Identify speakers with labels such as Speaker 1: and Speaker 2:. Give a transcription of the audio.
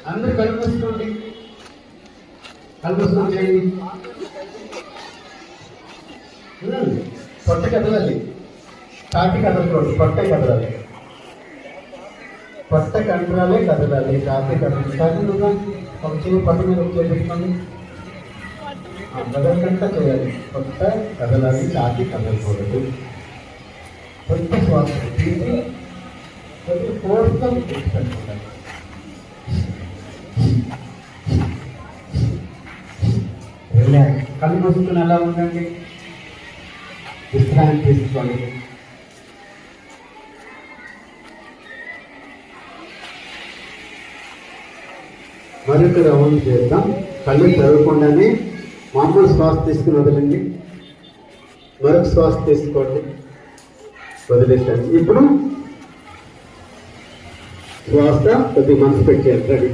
Speaker 1: అందరు కలుపుకోండి, కలుపుకొని చేయండి. పొట్ట కదలాలి, కాటి కదలకూడదు, పొట్టే కదలాలి. పొట్ట కంట్రాలే కదలాలి, కాటి కదలాలి. కాటి ఒక చెయ్యి పొట్ట మీద ఒక చేయి పెట్టుకోండి, కదలకంట చేయాలి. పొట్ట కదలాలి, కాటి కదలకూడదు. పొట్ట శ్వాస తీసి కొద్దిగా ఫోర్స్గా పెట్టుకుంటాను. కళ్ళు మూసుకుని ఎలా ఉండండి, విశ్రాంతి తీసుకోండి. మరొక రౌండ్ చేద్దాం. కళ్ళు తెరవకుండానే మామూలు శ్వాస తీసుకుని వదలండి. మరొక శ్వాస తీసుకోండి, వదిలేసండి. ఇప్పుడు శ్వాస కొద్దిగా మనసు పెట్టేయండి. రెడీ.